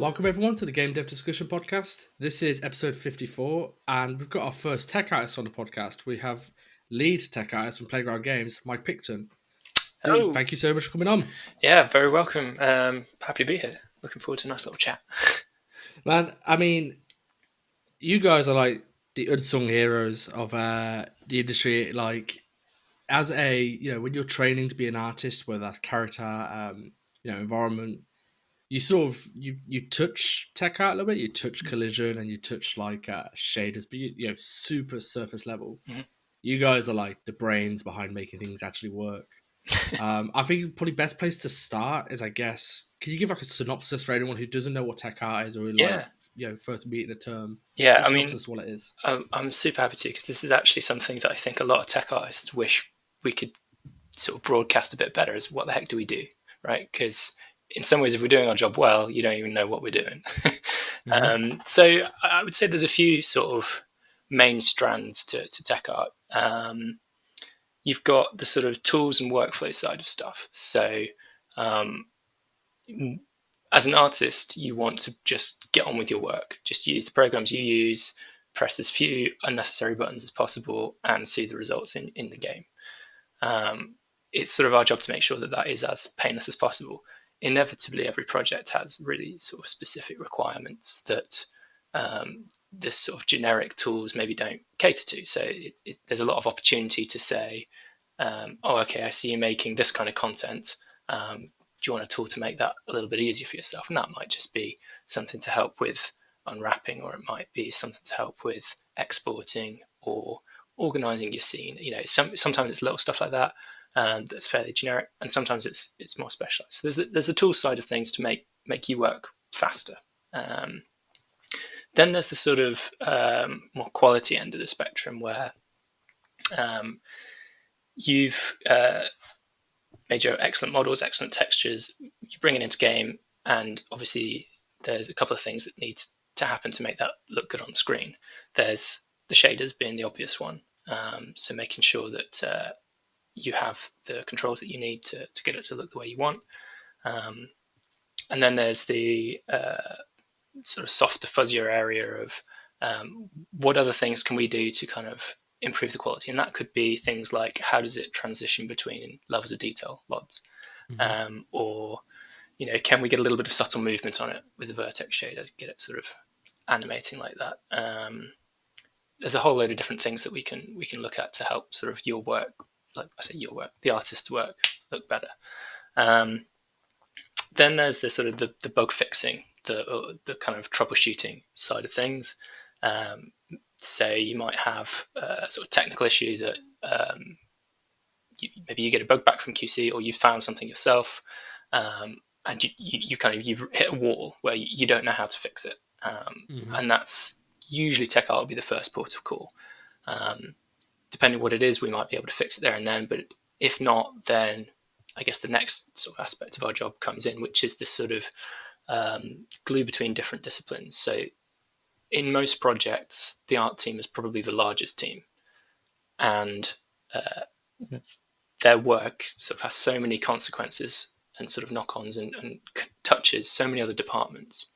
Welcome everyone to the Game Dev Discussion Podcast. This is episode 54, and we've got our first tech artist on the podcast. We have lead tech artist from Playground Games, Mike Pickton. Dude, Oh, thank you so much for coming on. yeah, very welcome. Happy to be here. Looking forward to a nice little chat. Man, I mean, you guys are like the unsung heroes of the industry. Like, as when you're training to be an artist, whether that's character, environment, you sort of you touch tech art a little bit. You touch collision and you touch like shaders, but super surface level. Mhm. You guys are like the brains behind making things actually work. I think probably best place to start is, I guess, can you give like a synopsis for anyone who doesn't know what tech art is, or Yeah, first meeting the term? yeah. Sort of I mean, synopsis of what it is. I'm super happy to because this is actually something that I think a lot of tech artists wish we could sort of broadcast a bit better. Is what the heck do we do, right? Because in some ways, if we're doing our job well, you don't even know what we're doing. So I would say there's a few sort of main strands to tech art. You've got the sort of tools and workflow side of stuff. So um, as an artist, you want to just get on with your work. Just use the programs you use, press as few unnecessary buttons as possible, and see the results in the game. It's sort of our job to make sure that that is as painless as possible. Inevitably, every project has really sort of specific requirements that this sort of generic tools maybe don't cater to. So there's a lot of opportunity to say, okay, I see you making this kind of content. Do you want a tool to make that a little bit easier for yourself? And that might just be something to help with unwrapping, or it might be something to help with exporting or organizing your scene. Sometimes it's little stuff like that that's fairly generic, and sometimes it's more specialized. So there's a tool side of things to make you work faster. Then there's the sort of more quality end of the spectrum where you've made your excellent models, excellent textures, you bring it into game, and obviously there's a couple of things that need to happen to make that look good on the screen. There's the shaders being the obvious one, so making sure that you have the controls that you need to get it to look the way you want. And then there's the sort of softer, fuzzier area of what other things can we do to kind of improve the quality, and that could be things like how does it transition between levels of detail, LODs, or can we get a little bit of subtle movement on it with the vertex shader, get it sort of animating like that. There's a whole load of different things that we can look at to help sort of your work, like I say, your work, the artist's work, look better. Then there's the sort of the bug fixing, the kind of troubleshooting side of things. So you might have a sort of technical issue that maybe you get a bug back from QC, or you found something yourself, and you've hit a wall where you don't know how to fix it, and that's usually tech art will be the first port of call. Depending on what it is, we might be able to fix it there and then, but if not, then I guess the next sort of aspect of our job comes in, which is this sort of glue between different disciplines. So in most projects, the art team is probably the largest team, and their work sort of has so many consequences and sort of knock-ons and touches so many other departments.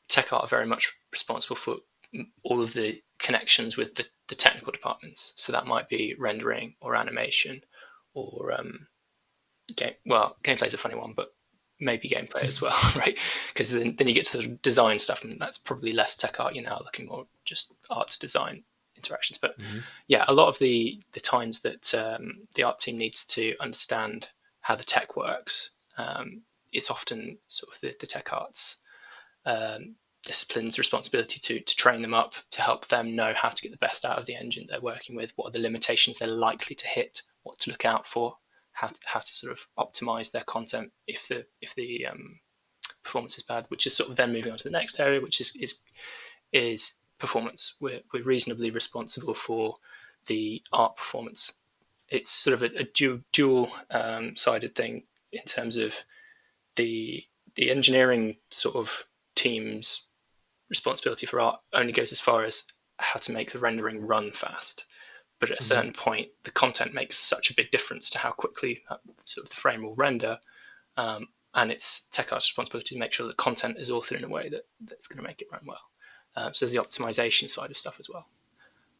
Tech art are very much responsible for all of the connections with the technical departments. So that might be rendering or animation or gameplay is a funny one, but maybe gameplay as well, right? Because then you get to the design stuff, and that's probably less tech art. You're now looking more just art to design interactions. But yeah, a lot of the times that the art team needs to understand how the tech works, it's often sort of the tech arts discipline's responsibility to train them up, to help them know how to get the best out of the engine they're working with, what are the limitations they're likely to hit, what to look out for, how to sort of optimize their content if the performance is bad, which is sort of then moving on to the next area, which is performance. We're reasonably responsible for the art performance. It's sort of a dual sided thing in terms of the engineering sort of team's responsibility for art only goes as far as how to make the rendering run fast. But at a certain point, the content makes such a big difference to how quickly that, sort of the frame will render. and it's tech artist's responsibility to make sure that content is authored in a way that's going to make it run well. So there's the optimization side of stuff as well,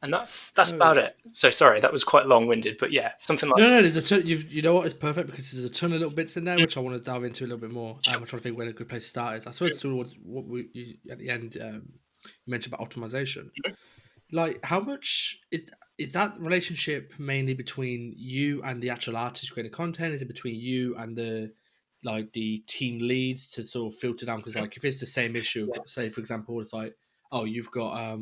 and that's So about it. So sorry, that was quite long-winded, but yeah, something like no, there's a ton. You know what? It's perfect because there's a ton of little bits in there which I want to dive into a little bit more. sure. I'm trying to think where a good place to start is. I suppose towards what at the end you mentioned about optimization. Like, how much is that relationship mainly between you and the actual artist creating content? Is it between you and the team leads to sort of filter down? Because like if it's the same issue, Yeah. say for example, it's like, oh, you've got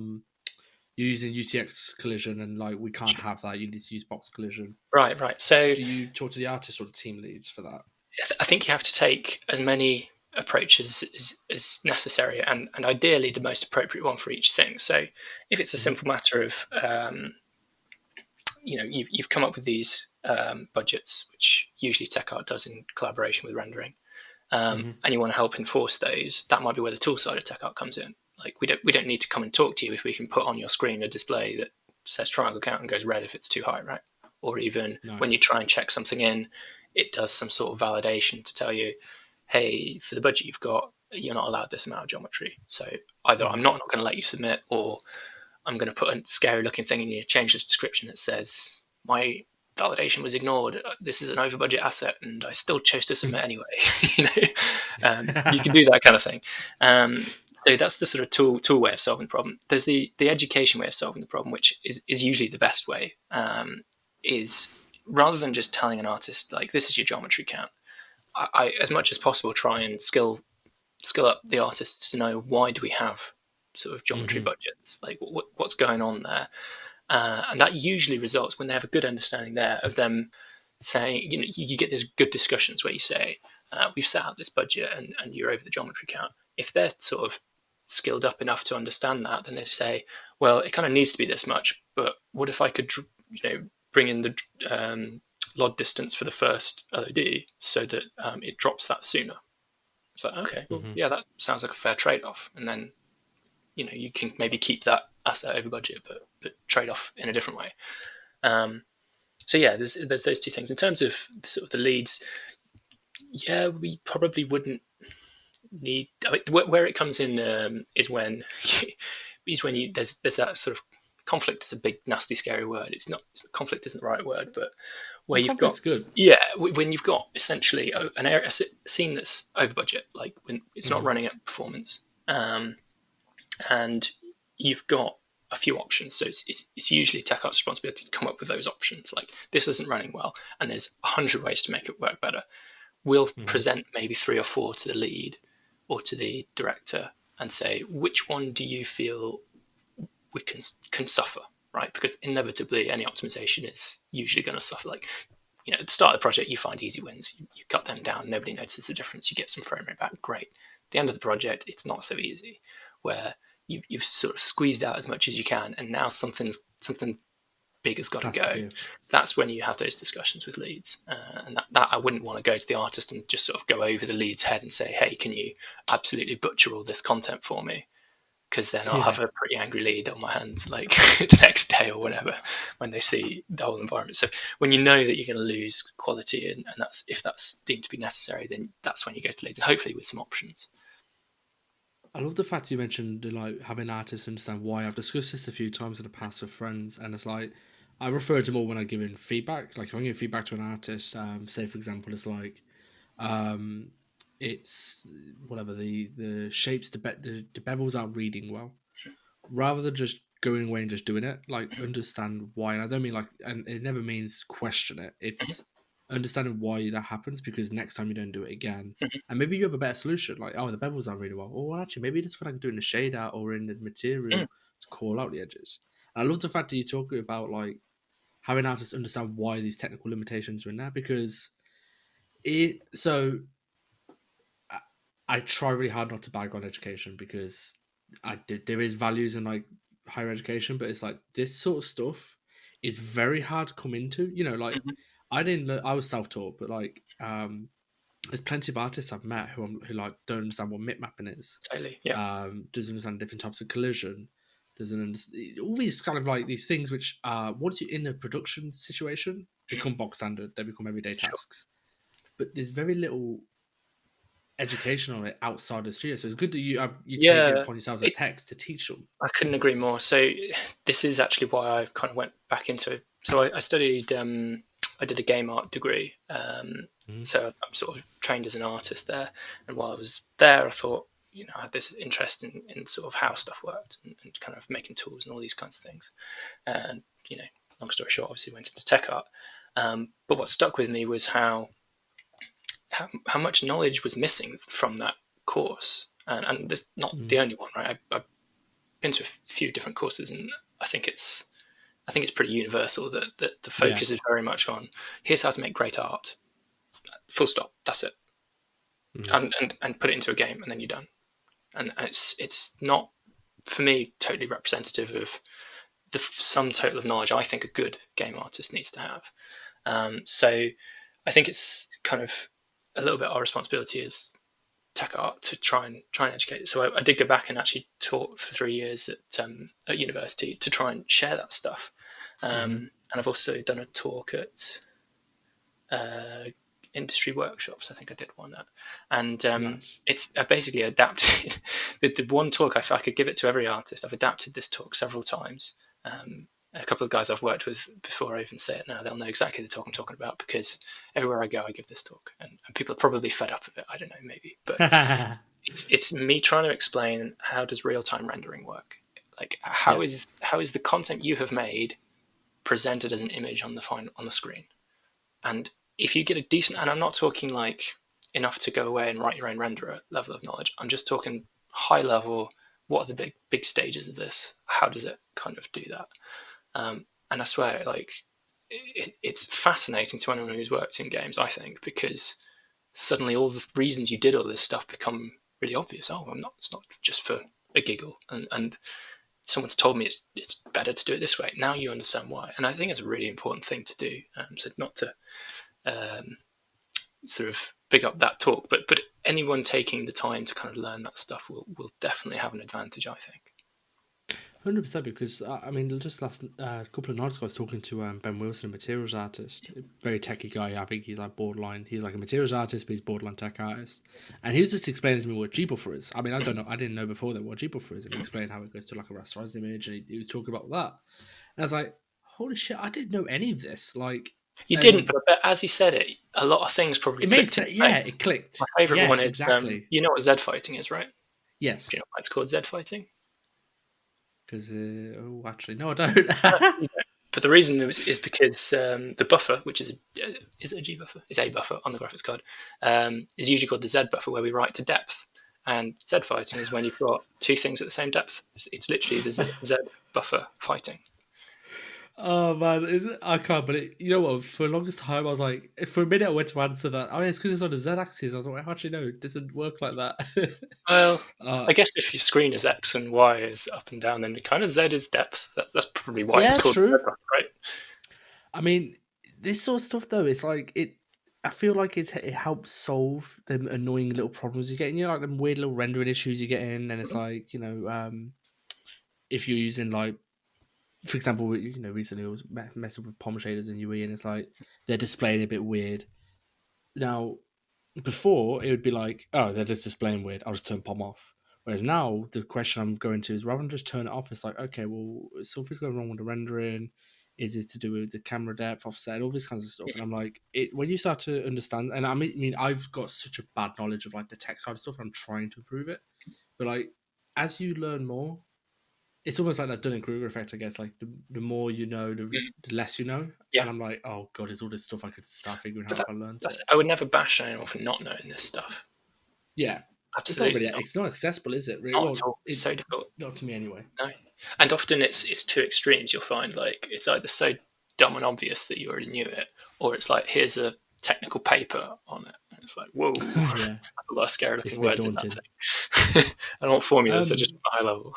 you're using UCX collision and like we can't have that. You need to use box collision. Right. So Do you talk to the artist or the team leads for that? I think you have to take as many approaches as necessary, and ideally the most appropriate one for each thing. So if it's a Mm-hmm. simple matter of you've come up with these budgets, which usually tech art does in collaboration with rendering, Mm-hmm. and you want to help enforce those, that might be where the tool side of tech art comes in. Like we don't need to come and talk to you if we can put on your screen a display that says triangle count and goes red if it's too high, right? Or even when you Nice. try and check something in, it does some sort of validation to tell you, hey, for the budget you've got, you're not allowed this amount of geometry. So either Mm-hmm. I'm not going to let you submit, or I'm going to put a scary looking thing in your changeless description that says my validation was ignored. This is an over budget asset, and I still chose to submit anyway. You can do that kind of thing. So that's the sort of tool way of solving the problem. There's the education way of solving the problem, which is usually the best way. Is rather than just telling an artist like this is your geometry count, I as much as possible try and skill up the artists to know why do we have sort of geometry Mm-hmm. budgets, like what's going on there, and that usually results when they have a good understanding there of them saying, you get these good discussions where you say, we've set out this budget and you're over the geometry count. If they're sort of skilled up enough to understand that, then they say, well, it kind of needs to be this much, but what if I could, bring in the LOD distance for the first LOD so that it drops that sooner. It's like, okay, well, Mm-hmm. yeah, that sounds like a fair trade-off. And then, you can maybe keep that asset over budget, but trade off in a different way. So yeah, there's those two things. In terms of sort of the leads, yeah, we probably wouldn't need. I mean, where it comes in is when there's that sort of conflict is a big nasty scary word. It's not conflict isn't the right word, but where Well, you've got conflict's good. when you've got essentially an area, a scene that's over budget, like when it's not Mm-hmm. running at performance, and you've got a few options. So it's usually tech art's responsibility to come up with those options. Like this isn't running well, and there's 100 ways to make it work better. We'll Mm-hmm. present maybe 3 or 4 to the lead or to the director and say, which one do you feel we can suffer, right? Because inevitably any optimization is usually going to suffer. Like, at the start of the project, you find easy wins. You cut them down. Nobody notices the difference. You get some frame rate back. Great. At the end of the project, it's not so easy, where you've sort of squeezed out as much as you can, and now something big has got to Has to go. give. That's when you have those discussions with leads, and that I wouldn't want to go to the artist and just sort of go over the lead's head and say, "Hey, can you absolutely butcher all this content for me?" Because then I'll Yeah. have a pretty angry lead on my hands, like the next day or whatever, when they see the whole environment. So when you know that you're going to lose quality, and that's if that's deemed to be necessary, then that's when you go to leads, and hopefully with some options. I love the fact you mentioned like having artists understand why. I've discussed this a few times in the past with friends, and it's like I refer to more when I'm giving feedback. Like if I'm giving feedback to an artist, say for example, it's like um, it's whatever the shapes, the bevels aren't reading well. Rather than just going away and just doing it, like understand why. And I don't mean like, and it never means question it. It's understanding why that happens because next time you don't do it again. And maybe you have a better solution, like, oh, the bevels aren't really well. Or well, actually, maybe just feel like doing the shade out or in the material to call out the edges. And I love the fact that you talk about like having artists understand why these technical limitations are in there because so I try really hard not to bag on education because there is values in like higher education, but it's like this sort of stuff is very hard to come into. Like I didn't learn, I was self taught, but like there's plenty of artists I've met who like don't understand what mip mapping is, Totally, yeah. doesn't understand different types of collision, doesn't understand all these kind of like these things which once you're in a production situation become box standard, they become everyday Sure. tasks. But there's very little education on it outside of the studio. So it's good that you take it Yeah, upon yourselves as it, techs to teach them. I couldn't agree more. So this is actually why I kind of went back into it. So I studied, I did a game art degree. Mm. So I'm sort of trained as an artist there. And while I was there, I thought, I had this interest in sort of how stuff worked and kind of making tools and all these kinds of things. And, long story short, obviously went into tech art. But what stuck with me was how much knowledge was missing from that course. And this not Mm. the only one, right? I've been to a few different courses, and I think it's pretty universal that the Yeah. focus is very much on here's how to make great art. Full stop. That's it. Mm. And put it into a game, and then you're done. And it's not, for me, totally representative of the sum total of knowledge I think a good game artist needs to have. So I think it's kind of a little bit our responsibility as tech art to try and educate. So I did go back and actually taught for 3 years at university to try and share that stuff. Mm-hmm. And I've also done a talk at uh, industry workshops. I think I did one at, and Nice. it's I basically adapted the one talk. If I could give it to every artist, I've adapted this talk several times. A couple of guys I've worked with before I even say it now, they'll know exactly the talk I'm talking about because everywhere I go, I give this talk, and people are probably fed up of it. I don't know, maybe, but it's me trying to explain how does real time rendering work. Like Yeah. how is the content you have made presented as an image on the screen? And if you get a decent, and I'm not talking like enough to go away and write your own renderer level of knowledge. I'm just talking high level. What are the big stages of this? How does it kind of do that? And I swear, like it's fascinating to anyone who's worked in games. I think because suddenly all the reasons you did all this stuff become really obvious. Oh, it's not just for a giggle, and someone's told me it's better to do it this way. Now you understand why, and I think it's a really important thing to do. So not to um, sort of big up that talk, but anyone taking the time to kind of learn that stuff will definitely have an advantage, I think. 100%, because I mean, just last couple of nights ago, I was talking to Ben Wilson, a materials artist, a very techie guy. I think he's like borderline. He's like a materials artist, but he's borderline tech artist. And he was just explaining to me what G-Buffer is. I mean, I don't know. I didn't know before that what G-Buffer is, and he explained how it goes to like a rasterized image, and he was talking about that. And I was like, holy shit, I didn't know any of this. Like, You didn't, and but I bet as he said it, a lot of things probably it made clicked in sense. your Yeah, brain. it My clicked. favourite one Yes, is exactly. you know what Z fighting is, right? Do Yes, you know why it's called Z fighting? because oh, actually, no, I don't. You don't. But the reason is because the buffer, which is it a G buffer? It's a buffer on the graphics card, is usually called the Z buffer, where we write to depth. And Z fighting is when you've got two things at the same depth. It's literally the Z buffer fighting. Oh man, I can't believe. You know what? For the longest time, I was like, for a minute, I went to answer that. Oh, yeah, it's because it's on the Z-axis. I was like, actually, no, it doesn't work like that. Well, uh, I guess if your screen is X and Y is up and down, then the kind of Z is depth. That's probably why it's yeah, called Z true. buffer, right? I mean, this sort of stuff though, it's like it. I feel like it helps solve the annoying little problems you get. You know, like them weird little rendering issues you get in, and it's like if you're using like, for example, recently I was messing with palm shaders in UE, and it's like they're displaying a bit weird. Now, before it would be like, oh, they're just displaying weird. I'll just turn POM off. Whereas now the question I'm going to is rather than just turn it off, it's like, okay, well, something's going wrong with the rendering. Is it to do with the camera depth, offset, all this kinds of stuff? And I'm like, it when you start to understand, and I mean, I've got such a bad knowledge of like the tech side of stuff, and I'm trying to improve it. But like, as you learn more, it's almost like that Dunning Kruger effect, I guess. Like the more you know, the less you know. Yeah, And I'm like, oh god, there's all this stuff I could start figuring but out if I learned that's it. I would never bash anyone for not knowing this stuff. Yeah, it's not really. Absolutely not. It's not accessible, is it? Really? Not at Well, all. It's so difficult. not to me anyway. No. And often it's two extremes. You'll find like it's either so dumb and obvious that you already knew it, or it's like here's a technical paper on it. And it's like whoa, Yeah, that's a lot of scary it's looking a bit words in that daunting. thing. I don't want formulas. They're just Um, high level.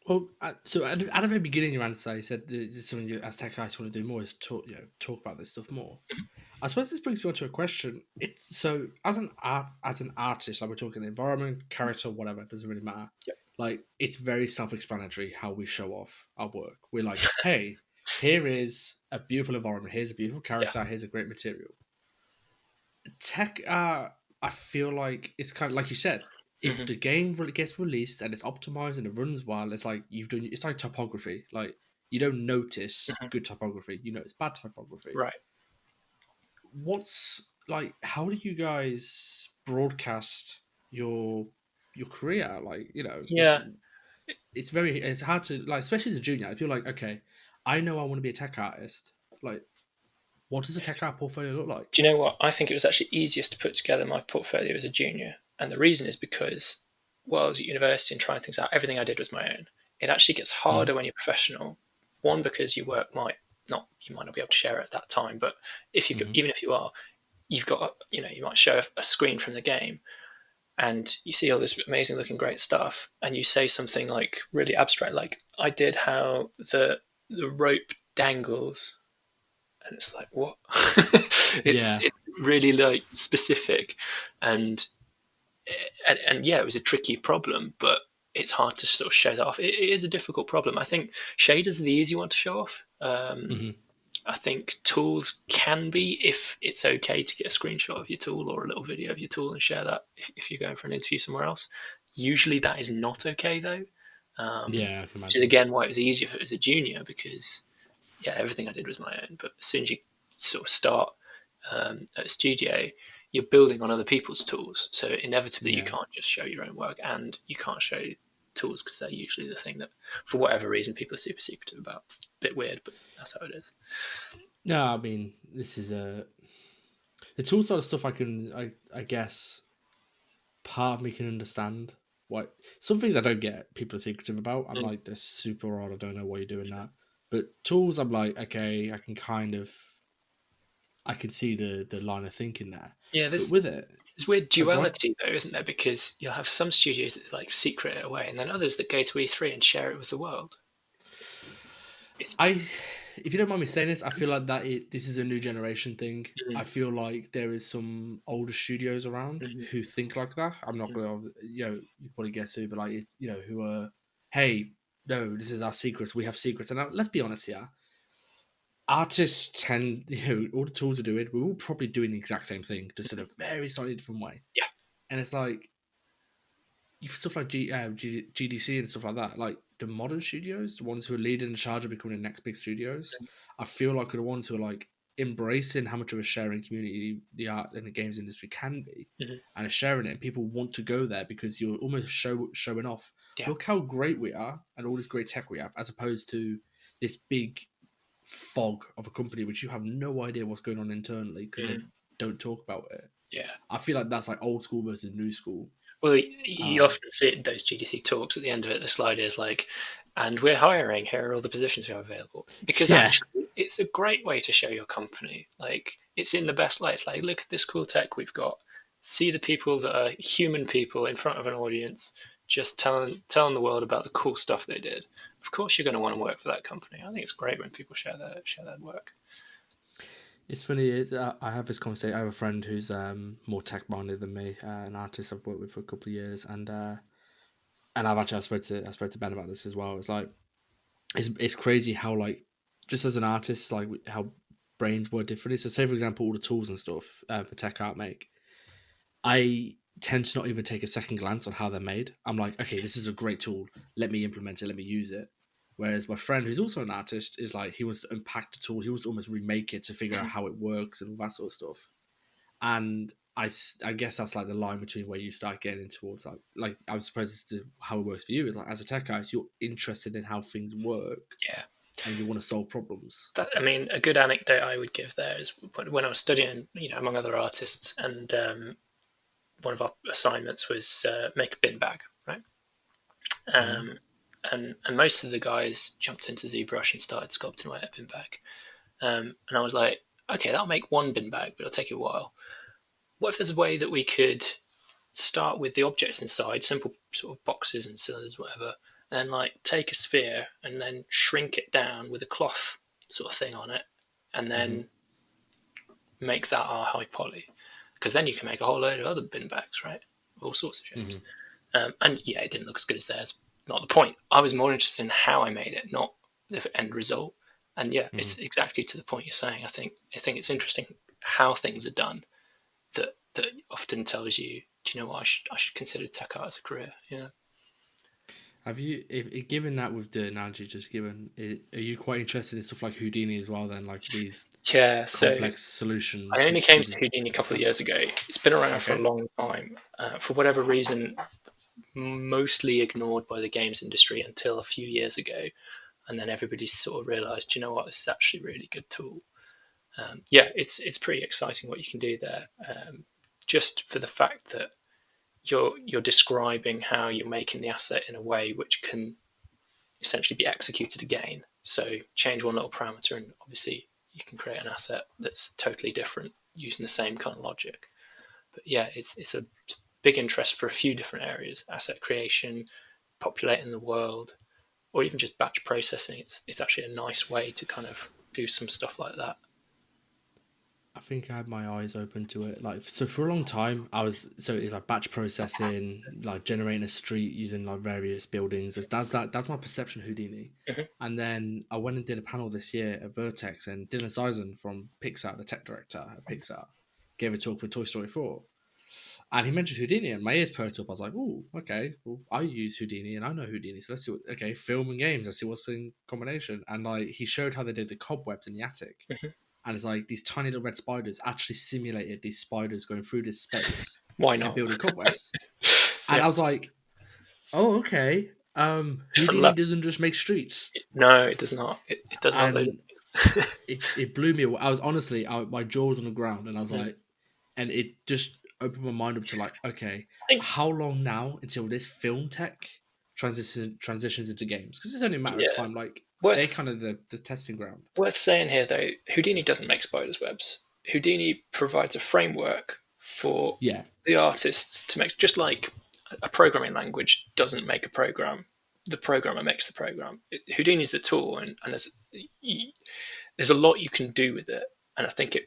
well, so at the very beginning, your answer, you said this is something you, as tech guys, want to do more is talk about this stuff more. I suppose this brings me on to a question. It's so as an artist, like we're talking environment, character, whatever, it doesn't really matter. Yep. Like it's very self-explanatory how we show off our work. We're like, hey, here is a beautiful environment. Here's a beautiful Yeah. character. Here's a great material. Tech. I feel like it's kind of like you said. If Hmm. the game really gets released and it's optimized and it runs well, it's like you've done. It's like typography. Like you don't notice Hmm. good typography. You know it's bad typography. Right. What's like? How do you guys broadcast your your career? Like what's Yeah. it's hard to like, especially as a junior. I feel like okay, I know I want to be a tech artist. Like, what does a tech art portfolio look like? Do you know what? I think it was actually easiest to put together my portfolio as a junior. And the reason is because while I was at university and trying things out, everything I did was my own. It actually gets Mm, harder when you're professional. One, because your work you might not be able to share it at that time, but if you mm-hmm. even if you are, you've got, you might show a screen from the game and you see all this amazing looking great stuff and you say something like really abstract, like I did how the rope dangles, and it's like what? Yeah, It's really like specific, and, and yeah, it was a tricky problem, but it's hard to sort of show that off. It is a difficult problem. I think shaders are the easy one to show off. mm-hmm. I think tools can be, if it's okay to get a screenshot of your tool or a little video of your tool and share that if you're going for an interview somewhere else. Usually that is not okay though, Yeah, I can which is imagine. again why it was easier if it was a junior, because yeah, everything I did was my own. But as soon as you sort of start at a studio, you're building on other people's tools. So inevitably, you Yeah. can't just show your own work, and you can't show tools because they're usually the thing that, for whatever reason, people are super secretive about. Bit weird, but that's how it is. No, I mean this is a the tool side of stuff. I guess part of me can understand what some things I don't get. People are secretive about. I'm Mm. like they're super odd. I don't know why you're doing that. But tools, I'm like okay. I can kind of I can see the line of thinking there. Yeah, But there's with it, this weird oh, go on. duality though, isn't there? Because you'll have some studios that like secret it away, and then others that go to E3 and share it with the world. It's I, if you don't mind me saying this, I feel like this is a new generation thing. I mm, feel like there is some older studios around mm, who think like that. I'm not mm, gonna, you probably guess who, but like it's, who are, hey, no, this is our secrets. We have secrets, and now, let's be honest here. Artists tend, all the tools are doing. We're all probably doing the exact same thing, just in a very slightly different way. yeah. And it's like stuff like GDC and stuff like that, like the modern studios, the ones who are leading in charge of becoming the next big studios, I feel like are the ones who are like embracing how much of a sharing community the art and the games industry can be, Mhm. and are sharing it. And people want to go there because you're almost showing off. Yeah. Look how great we are and all this great tech we have, as opposed to this big fog of a company which you have no idea what's going on internally because they Mm, don't talk about it. yeah. I feel like that's like old school versus new school. Well, you Um, often see it in those GDC talks. At the end of it, the slide is like, "And we're hiring. Here are all the positions we have available." Because yeah, actually, it's a great way to show your company. Like, it's in the best light. It's like, look at this cool tech we've got. See the people that are human people in front of an audience, just telling the world about the cool stuff they did. Of course, you're going to want to work for that company. I think it's great when people share their work. it's funny. I have this conversation. I have a friend who's more tech minded than me, an artist I've worked with for a couple of years, and I spoke to Ben about this as well. It's like it's crazy how like just as an artist, like how brains work differently. So say for example, all the tools and stuff for tech art make, I tend to not even take a second glance on how they're made. I'm like, okay, this is a great tool. Let me implement it. Let me use it. Whereas my friend, who's also an artist, is like he wants to unpack the tool. He wants to almost remake it to figure out Mhm. how it works and all that sort of stuff. And I guess that's like the line between where you start getting towards like I suppose it's how it works for you is like as a tech guy, so you're interested in how things work Yeah. and you want to solve problems. I mean, a good anecdote I would give there is when I was studying, among other artists, and one of our assignments was make a bin bag, right? Mm-hmm. And most of the guys jumped into ZBrush and started sculpting away at bin bag. And I was like, okay, that'll make one bin bag, but it'll take you a while. What if there's a way that we could start with the objects inside, simple sort of boxes and cylinders, whatever, and then like take a sphere and then shrink it down with a cloth sort of thing on it, and Mm-hmm. then make that our high poly, because then you can make a whole load of other bin bags, right? All sorts of shapes. Mm-hmm. And yeah, it didn't look as good as theirs. Not the point. I was more interested in how I made it, not the end result. And yeah, Mm-hmm. it's exactly to the point you're saying. I think it's interesting how things are done that that often tells you, do you know what, I should consider tech art as a career. Yeah. Have you, if given that with the analogy just given, are you quite interested in stuff like Houdini as well? Then, like these Yeah. So complex I solutions only which came to didn't. Houdini a couple of That's years ago. It's been around for a okay. long time. For whatever reason, mostly ignored by the games industry until a few years ago, and then everybody sort of realised, you know what, this is actually a really good tool. Yeah, it's pretty exciting what you can do there. Just for the fact that you're describing how you're making the asset in a way which can essentially be executed again. So change one little parameter, and obviously you can create an asset that's totally different using the same kind of logic. But yeah, it's a big interest for a few different areas: asset creation, populating the world, or even just batch processing. It's actually a nice way to kind of do some stuff like that. I think I had my eyes open to it. Like, so for a long time, it's like batch processing, like generating a street using like various buildings. That's my perception of Houdini. Mhm. And then I went and did a panel this year at Vertex, and Dylan Seisen from Pixar, the tech director at Pixar, gave a talk for Toy Story 4. And he mentioned Houdini, and my ears perked up. I was like, "Oh, okay. Well, I use Houdini, and I know Houdini, so let's see what. Okay, film and games. Let's see what's in combination." And like, he showed how they did the cobwebs in the attic, Mhm. and it's like these tiny little red spiders actually simulated these spiders going through this space Why and not? building cobwebs. And Yeah, I was like, "Oh, okay. different Houdini level. doesn't just make streets." No, it does not. It does not load And things. it blew me away. I was honestly, my jaw was on the ground, and I was Mm. like, and it just opened my mind up to like, okay, I think, how long now until this film tech transitions into games? Because it's only a matter of yeah, time. Like, they're worth kind of the testing ground. worth saying here though, Houdini doesn't make spiders webs. Houdini provides a framework for Yeah. the artists to make, just like a programming language doesn't make a program. The programmer makes the program. Houdini's the tool, and there's a lot you can do with it. And I think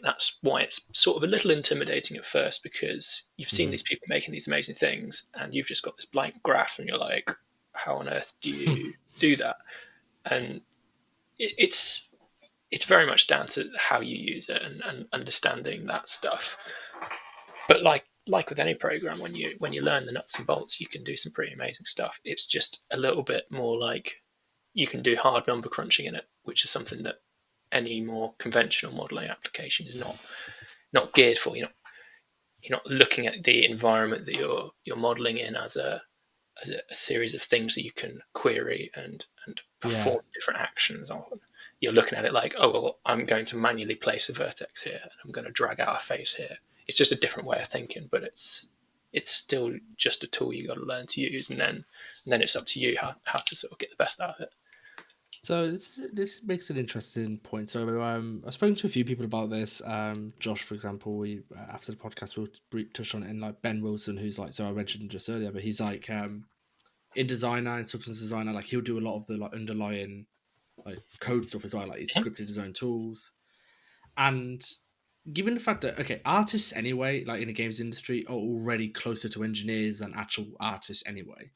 that's why it's sort of a little intimidating at first, because you've seen these Hmm. people making these amazing things, and you've just got this blank graph, and you're like, how on earth do you do that? And it's it's very much down to how you use it, and understanding that stuff. But like with any program, when you learn the nuts and bolts, you can do some pretty amazing stuff. It's just a little bit more like you can do hard number crunching in it, which is something that any more conventional modeling application is not geared for. You're not looking at the environment that you're modeling in as a series of things that you can query and Yeah. perform different actions on. You're looking at it like, oh, well, I'm going to manually place a vertex here, and I'm going to drag out a face here. It's just a different way of thinking, but it's still just a tool you got to learn to use, and then it's up to you how to sort of get the best out of it. So this makes an interesting point. So I've spoken to a few people about this. Josh, for example, we after the podcast we'll touch on it, and like Ben Wilson, who's like, so I mentioned just earlier, but he's like in designer and substance designer, like he'll do a lot of the like underlying like code stuff as well. Like he's scripted his own tools, and given the fact that okay, artists anyway, like in the games industry, are already closer to engineers than actual artists anyway.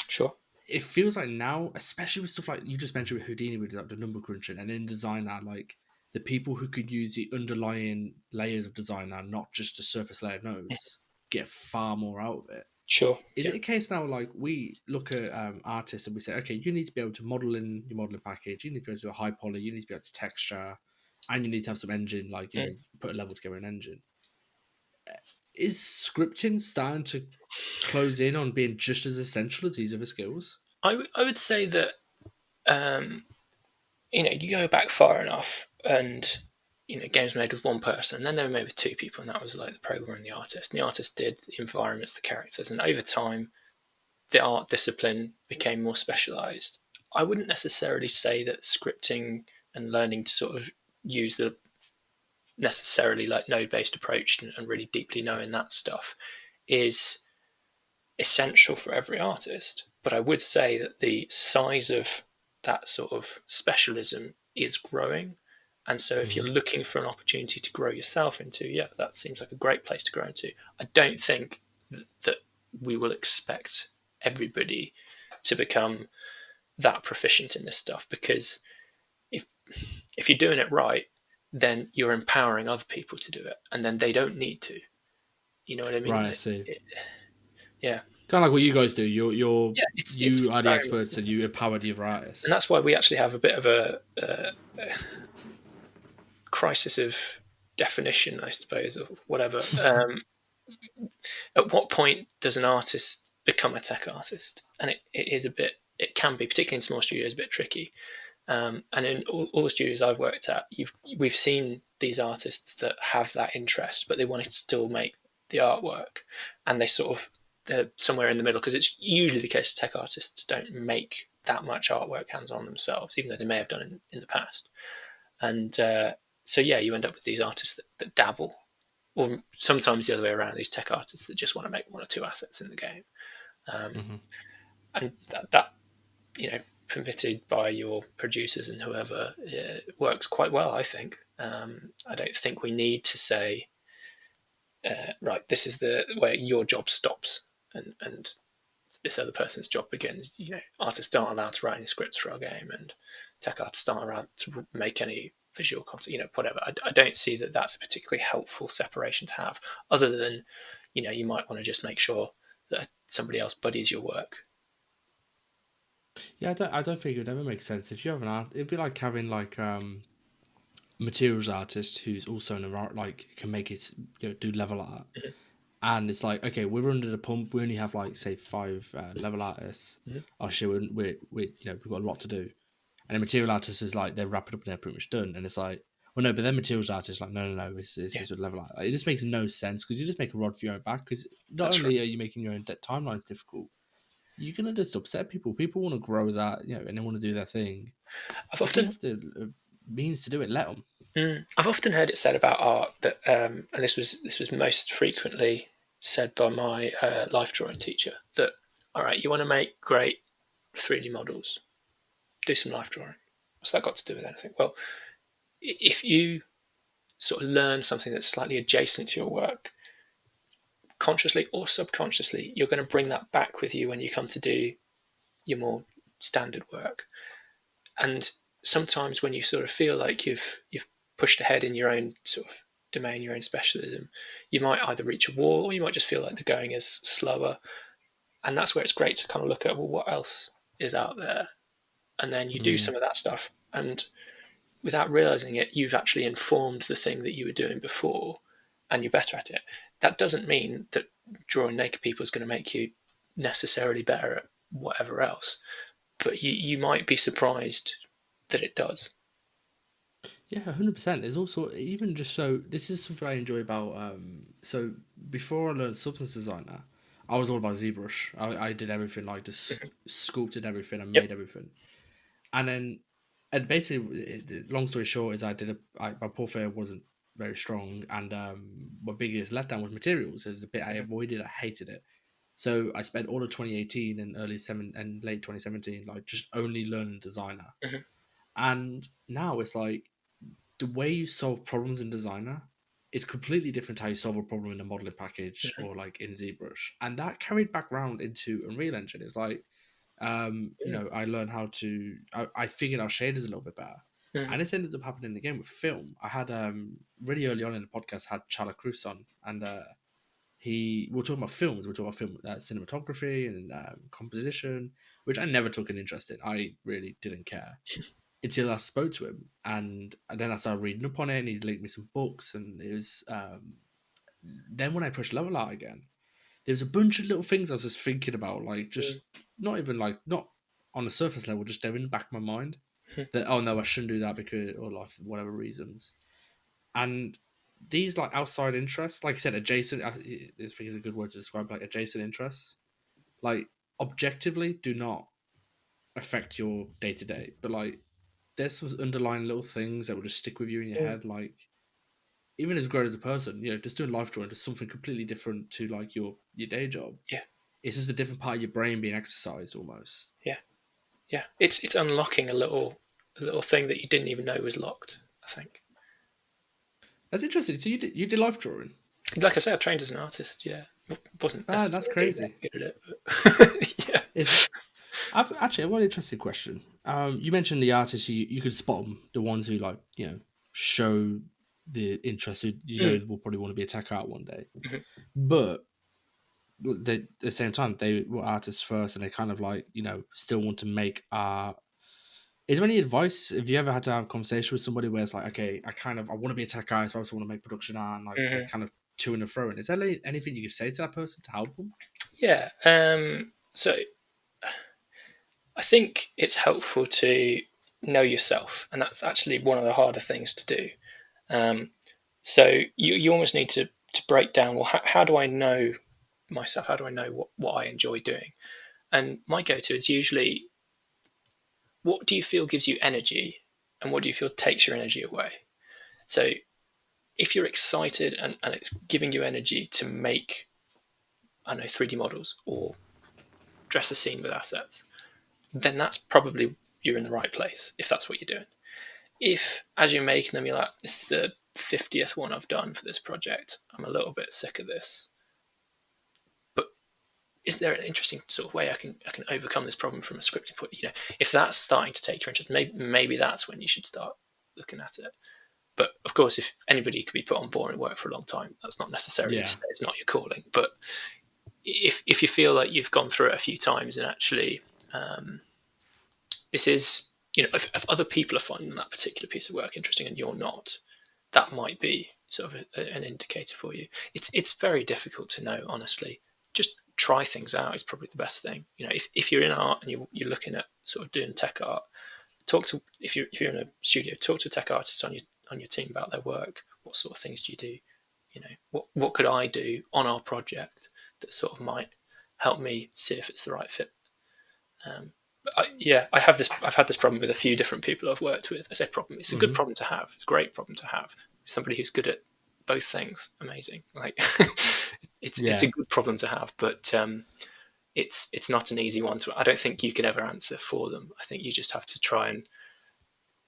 Sure. It feels like now, especially with stuff like you just mentioned with Houdini with like the number crunching, and in designer, like the people who could use the underlying layers of designer, not just the surface layer nodes, get far more out of it. Sure. Is Yeah. it a case now like we look at artists and we say, okay, you need to be able to model in your modeling package, you need to be able to do a high poly, you need to be able to texture, and you need to have some engine, like you Mm. know, put a level together in engine. Is scripting starting to close in on being just as essential as these other skills? I would say that um, you go back far enough, and games made with one person, and then they were made with two people, and that was like the programmer and the artist. And the artist did the environments, the characters, and over time, the art discipline became more specialized. I wouldn't necessarily say that scripting and learning to sort of use the necessarily like node based approach, and really deeply knowing that stuff is essential for every artist. But I would say that the size of that sort of specialism is growing. And so if you're Hmm. looking for an opportunity to grow yourself into, yeah, that seems like a great place to grow into. I don't think that we will expect everybody to become that proficient in this stuff, because if if you're doing it right, then you're empowering other people to do it, and then they don't need to. You know what I mean? Right, I Like, see. yeah, Kind of like what you guys do. You're yeah. It's you are the very much experts the and same you as that. empower the other And artists. that's why we actually have a bit of a crisis of definition, I suppose, or whatever. At what point does an artist become a tech artist? And it is a bit, it can be, particularly in small studios, a bit tricky. And in all the studios I've worked at, we've seen these artists that have that interest, but they want to still make the artwork, and they're somewhere in the middle, because it's usually the case tech artists don't make that much artwork hands on themselves, even though they may have done in the past. And so yeah, you end up with these artists that dabble, or sometimes the other way around, these tech artists that just want to make one or two assets in the game. Um, Hmm. and that you know, permitted by your producers and whoever, works quite well, I think. I don't think we need to say, right, this is the where your job stops and this other person's job begins. You know, artists aren't allowed to write any scripts for our game, and tech artists aren't allowed to make any visual content. You know, whatever. I don't see that that's a particularly helpful separation to have, other than, you know, you might want to just make sure that somebody else buddies your work. Yeah, I don't think it would ever make sense if you have an art. It'd be like having like materials artist who's also an art, like can make it, do level art. Mm-hmm. And it's like, okay, we're under the pump. We only have like say five level artists. Mm-hmm. Oh shit, we we've got a lot to do. And a material artist is like they're wrapping up and they're pretty much done. And it's like, well, no, but then materials artists like, no, this Yeah, is a level art. Like, this makes no sense because you just make a rod for your own back. Because not that's right. only are you making your own timelines difficult, you're gonna just upset people. People want to grow as art, and they want to do their thing. I've If you often have the means to do it, let them. I've often heard it said about art that, and this was most frequently said by my life drawing teacher, that, all right, you want to make great 3D models, do some life drawing. What's that got to do with anything? Well, if you sort of learn something that's slightly adjacent to your work, consciously or subconsciously, you're going to bring that back with you when you come to do your more standard work. And sometimes when you sort of feel like you've pushed ahead in your own sort of domain, your own specialism, you might either reach a wall, or you might just feel like the going is slower. And that's where it's great to kind of look at, well, what else is out there, and then you do Mm. some of that stuff, and without realizing it, you've actually informed the thing that you were doing before, and you're better at it. That doesn't mean that drawing naked people is going to make you necessarily better at whatever else, but you might be surprised that it does. Yeah, 100%. There's also even just so this is something I enjoy about. So before I learned substance designer, I was all about ZBrush. I did everything like just Mhm. sculpted everything and Yep. made everything, and then and basically, long story short, is my portfolio wasn't very strong, and my biggest letdown was materials. It was the bit I Mhm. avoided. I hated it. So I spent all of 2018 and late 2017 like just only learning designer. Mhm. And now it's like the way you solve problems in designer is completely different to how you solve a problem in a modeling package Mhm. or like in ZBrush. And that carried back round into Unreal Engine. It's like Mhm. I learned how to I figured out shaders a little bit better. Mhm. And this ended up happening again with film. I had really early on in the podcast had Chala Cruz on, and we were talking about films. We were talking about film cinematography and composition, which I never took an interest in. I really didn't care until I spoke to him, and then I started reading up on it, and he linked me some books, and it was then when I pushed level art again, there was a bunch of little things I was just thinking about, like Mhm. just not even like not on the surface level, just they're in the back of my mind Mhm. that oh no, I shouldn't do that because or like for whatever reasons, and these like outside interests, like I said, adjacent. This thing is a good word to describe like adjacent interests, like objectively do not affect your day to day, but like there's some underlying little things that will just stick with you in your Mhm. head. Like even as grown as a person, just doing life drawing is something completely different to like your day job. Yeah. It's just a different part of your brain being exercised almost. Yeah. Yeah. It's unlocking a little thing that you didn't even know was locked, I think. That's interesting. So you did life drawing. Like I say, I trained as an artist. Yeah, wasn't Ah, that's necessarily that crazy. good at it, but yeah. It's I've one interesting question. You mentioned the artists you could spot them, the ones who like show. the interested, Mm. will probably want to be a tech art one day. Mhm. But they, at the same time, they were artists first, and they kind of like still want to make art. Is there any advice? Have you ever had to have a conversation with somebody where it's like, okay, I want to be a tech artist, but I also want to make production art, and like they're Mhm. kind of to and fro? And is there anything you could say to that person to help them? Yeah. So I think it's helpful to know yourself, and that's actually one of the harder things to do. Um, so you almost need to break down. Well, how do I know myself? How do I know what I enjoy doing? And my go-to is usually, what do you feel gives you energy, and what do you feel takes your energy away? So if you're excited and it's giving you energy to make, I don't know, 3D models or dress a scene with assets, then that's probably you're in the right place if that's what you're doing. If as you're making them, you're like, this is the 50th one I've done for this project, I'm a little bit sick of this, but is there an interesting sort of way I can overcome this problem from a scripting point? If that's starting to take your interest, maybe that's when you should start looking at it. But of course, if anybody could be put on board and work for a long time, that's not necessarily to Yeah, say it's not your calling. But if you feel like you've gone through it a few times and actually um, this is, if other people are finding that particular piece of work interesting and you're not, that might be sort of an indicator for you. It's very difficult to know, honestly. Just try things out is probably the best thing. If you're in art and you're looking at sort of doing tech art, talk to if you're in a studio, talk to a tech artist on your team about their work. What sort of things do you do? What could I do on our project that sort of might help me see if it's the right fit. Yeah, I've had this problem with a few different people I've worked with. I say problem. It's a good hmm problem to have. It's a great problem to have. Somebody who's good at both things, amazing. Like it's a yeah. good problem to have, but it's not an easy one to. I don't think you can ever answer for them. I think you just have to try and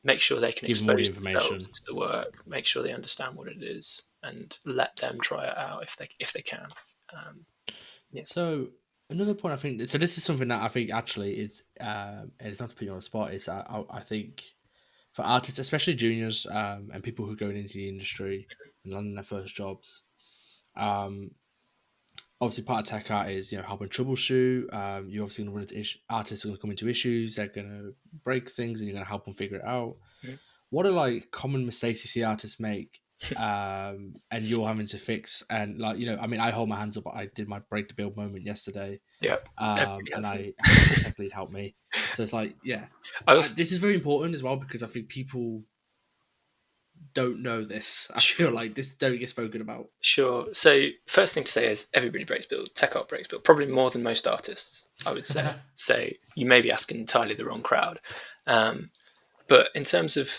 make sure they can Give them all the expose themselves information. to the work, make sure they understand what it is, and let them try it out if they can. Um, yeah. So another point I think, so this is something that I think actually is, and it's not to put you on the spot, is I think for artists, especially juniors, and people who are going into the industry and landing their first jobs, um, obviously part of tech art is helping troubleshoot. You're obviously going to run into artists are going to come into issues. They're going to break things, and you're going to help them figure it out. Mhm. What are like common mistakes you see artists make, and you're having to fix? And like I mean, I hold my hands up. I did my break to build moment yesterday, Yeah, everybody and has them. I had like a tech lead help me. So it's like, yeah, I also this is very important as well because I think people don't know this. I feel sure. like this don't get spoken about. Sure. So first thing to say is everybody breaks build. Tech art breaks build. Probably more than most artists, I would say. So you may be asking entirely the wrong crowd. Um, but in terms of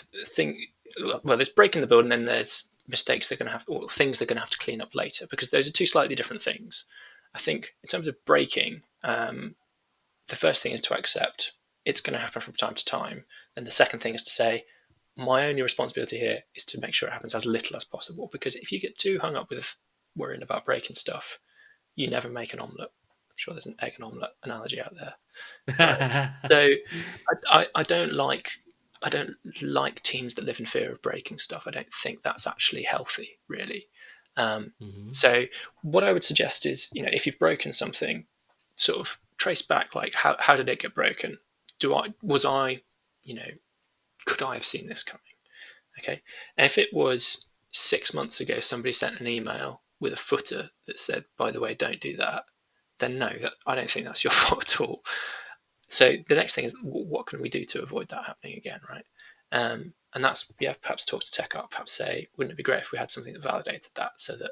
well, there's breaking the build, and then there's mistakes they're going to have, or things they're going to have to clean up later, because those are two slightly different things. I think in terms of breaking, the first thing is to accept it's going to happen from time to time. And the second thing is to say, my only responsibility here is to make sure it happens as little as possible. Because if you get too hung up with worrying about breaking stuff, you never make an omelette. I'm sure there's an egg and omelette analogy out there, right? So I don't like teams that live in fear of breaking stuff. I don't think that's actually healthy, really. Um, hmm so what I would suggest is, if you've broken something, sort of trace back, like how did it get broken? Was I, you know, could I have seen this coming? Okay, and if it was 6 months ago, somebody sent an email with a footer that said, "By the way, don't do that," then no, I don't think that's your fault at all. So the next thing is, what can we do to avoid that happening again, right? And that's, yeah, perhaps talk to tech art, perhaps say, wouldn't it be great if we had something that validated that, so that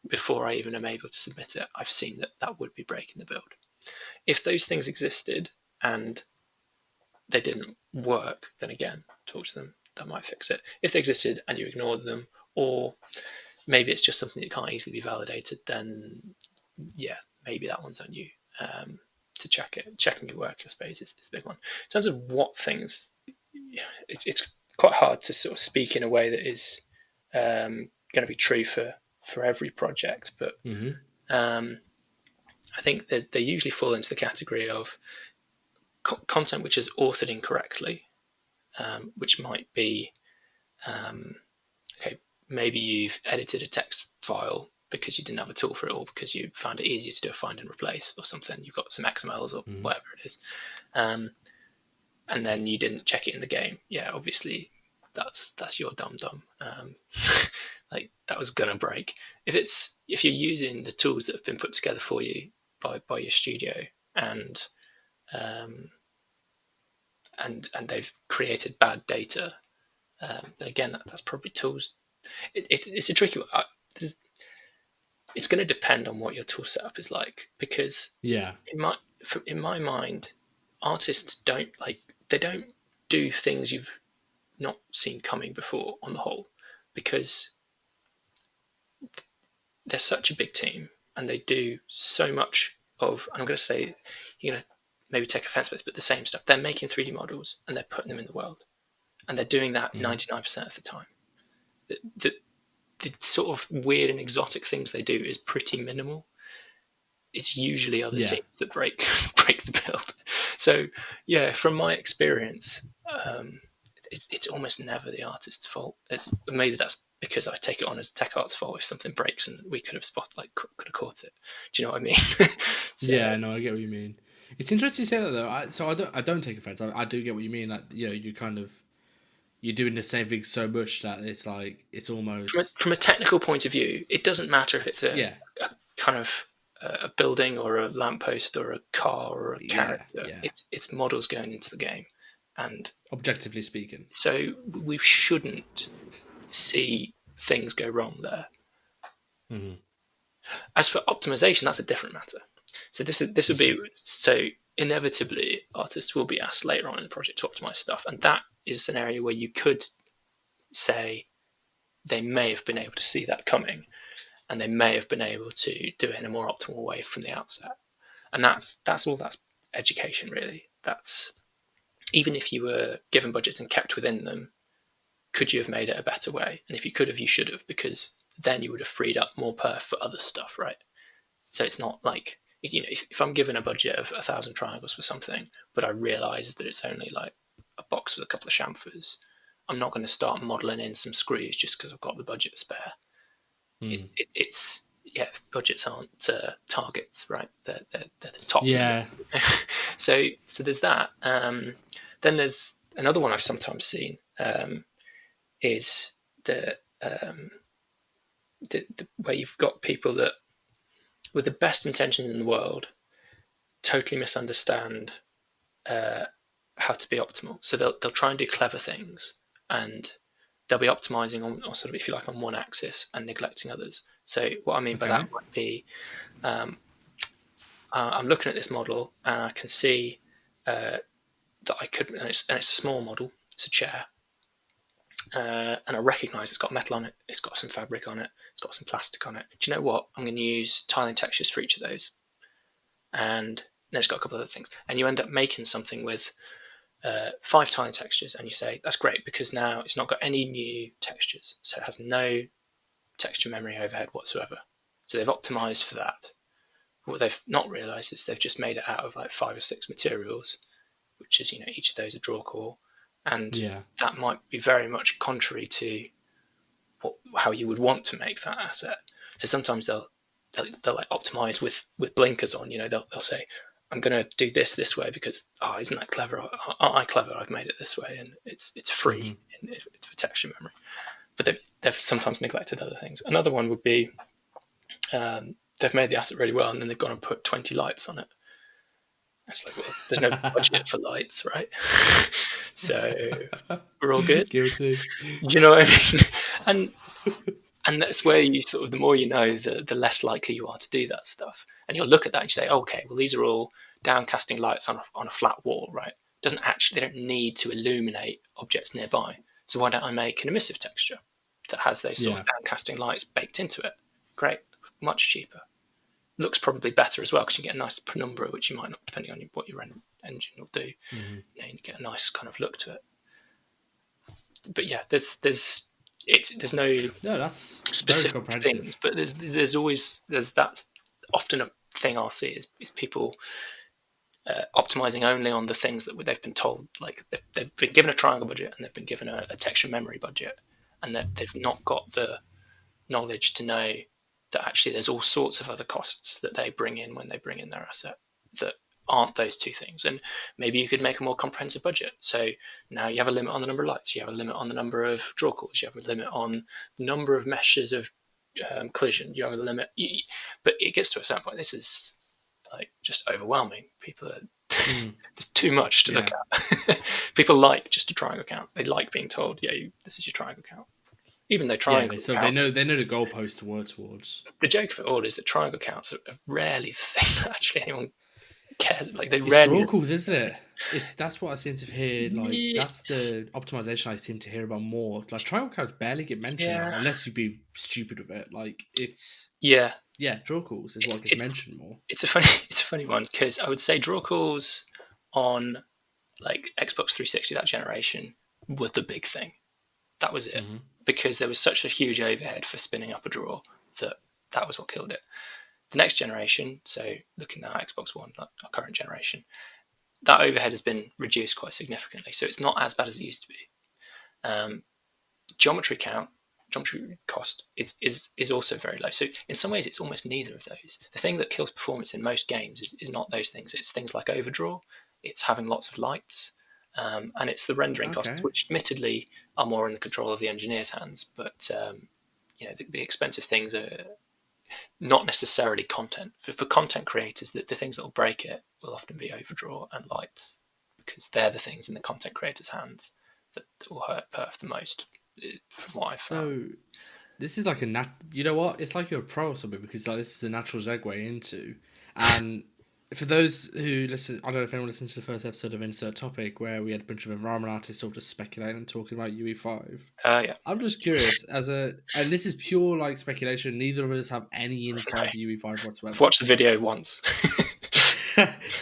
before I even am able to submit it, I've seen that that would be breaking the build. If those things existed and they didn't work, then again, talk to them. That might fix it. If they existed and you ignored them, or maybe it's just something that can't easily be validated, then yeah, maybe that one's on you. To check it. Checking your work, I suppose, is a big one. In terms of what things, it's quite hard to sort of speak in a way that is going to be true for every project, but hmm um, I think they usually fall into the category of content which is authored incorrectly, which might be okay. maybe you've edited a text file because you didn't have a tool for it, or because you found it easier to do a find and replace or something. You've got some XMLs or Mhm. whatever it is, and then you didn't check it in the game. Yeah, obviously that's your dum dum. Like that was gonna break. If you're using the tools that have been put together for you by your studio, and and they've created bad data, then again that's probably tools. It's a tricky one. It's going to depend on what your tool setup is like, because Yeah. in my mind, artists they don't do things you've not seen coming before on the whole, because they're such a big team and they do so much of, and I'm going to say, you know, maybe take offense with this, but the same stuff. They're making 3D models and they're putting them in the world, and they're doing that Mhm. 99% of the time. The, the sort of weird and exotic things they do is pretty minimal. It's usually other Yeah. teams that break the build. So yeah, from my experience, it's almost never the artist's fault. Maybe that's because I take it on as tech art's fault if something breaks and we could have could have caught it. Do you know what I mean? So Yeah, no, I get what you mean. It's interesting you say that though. I don't take offense. I do get what you mean. Like, you kind of, you're doing the same thing so much that it's like it's almost, from a technical point of view, it doesn't matter if it's yeah, a kind of a building or a lamppost or a car or a yeah, character. yeah. It's models going into the game, and Objectively speaking. so we shouldn't see things go wrong there. Hmm. As for optimization, that's a different matter. So this would be, so inevitably artists will be asked later on in the project to optimize stuff, and that is an area where you could say they may have been able to see that coming, and they may have been able to do it in a more optimal way from the outset. And that's all. That's education, really. That's, even if you were given budgets and kept within them, could you have made it a better way? And if you could have, you should have, because then you would have freed up more perf for other stuff, right? So it's not like, if I'm given a budget of 1,000 triangles for something, but I realise that it's only like a box with a couple of chamfers, I'm not going to start modelling in some screws just because I've got the budget spare. Mm. It's yeah, budgets aren't targets, right? They're the top limit. Yeah. So there's that. Then there's another one I've sometimes seen, is the where you've got people that, with the best intentions in the world, totally misunderstand how to be optimal. So they'll try and do clever things, and they'll be optimizing on sort of, if you like, on one axis and neglecting others. So what I mean by Okay. that might be, I'm looking at this model and I can see that I could, and it's a small model, it's a chair, and I recognise it's got metal on it, it's got some fabric on it, it's got some plastic on it. Do you know what? I'm going to use tiling textures for each of those, and then it's got a couple of other things, and you end up making something with 5 tiling textures, and you say that's great because now it's not got any new textures, so it has no texture memory overhead whatsoever. So they've optimized for that. What they've not realized is they've just made it out of like 5 or 6 materials, which is, each of those a draw core, and Yeah. that might be very much contrary to how you would want to make that asset. So sometimes they'll like optimize with blinkers on. They'll say, I'm going to do this way because, isn't that clever? Aren't I clever? I've made it this way, and it's free Hmm. for texture memory. But they've sometimes neglected other things. Another one would be, they've made the asset really well, and then they've gone and put 20 lights on it. It's like, well, there's no budget for lights, right? So we're all good. Guilty. Do you know what I mean? And and that's where you sort of, the more you know, the less likely you are to do that stuff. And you'll look at that and you say, okay, well, these are all downcasting lights on a flat wall, right? They don't need to illuminate objects nearby. So why don't I make an emissive texture that has those sort Yeah. of downcasting lights baked into it? Great, much cheaper. Looks probably better as well because you get a nice penumbra, which you might not, depending on what your engine will do. Hmm. You get a nice kind of look to it. But yeah, there's no No, that's very specific things, comprehensive. but there's that's often a thing I'll see is people optimizing only on the things that they've been told, like they've been given a triangle budget and they've been given a texture memory budget, and that they've not got the knowledge to know that actually there's all sorts of other costs that they bring in when they bring in their asset that aren't those two things. And maybe you could make a more comprehensive budget. So now you have a limit on the number of lights, you have a limit on the number of draw calls, you have a limit on the number of meshes of collision, you have a limit. But it gets to a certain point, this is like just overwhelming. People are there's too much to look at. People like just a triangle count. They like being told, yeah, this is your triangle count. Even though triangle so counts, they know the goalpost to work towards. the joke of it all is that triangle counts are rarely the thing that actually anyone cares. Like they It's rarely. draw calls, isn't it? That's what I seem to hear. Like Yeah. that's the optimization I seem to hear about more. Like triangle counts barely get mentioned now, unless you be stupid with it. Like it's draw calls is what gets mentioned more. It's a funny one because I would say draw calls on like Xbox 360 that generation were the big thing. That was it, because there was such a huge overhead for spinning up a draw that was what killed it. The next generation, so looking at Xbox One, our current generation, that overhead has been reduced quite significantly, so it's not as bad as it used to be. Geometry cost is also very low. So in some ways, it's almost neither of those. The thing that kills performance in most games is not those things. It's things like overdraw. It's having lots of lights. And it's the rendering costs, which admittedly are more in the control of the engineer's hands. But the expensive things are not necessarily content. For content creators, the things that will break it will often be overdraw and lights, because they're the things in the content creator's hands that will hurt perf the most, from what I've found. So this is like you know what? It's like you're a pro or something, because like this is a natural segue into. And for those who listen, I don't know if anyone listened to the first episode of Insert Topic, where we had a bunch of environment artists all just speculating and talking about UE5. Yeah. I'm just curious, and this is pure like speculation. Neither of us have any insight to UE5 whatsoever. Watch the video once.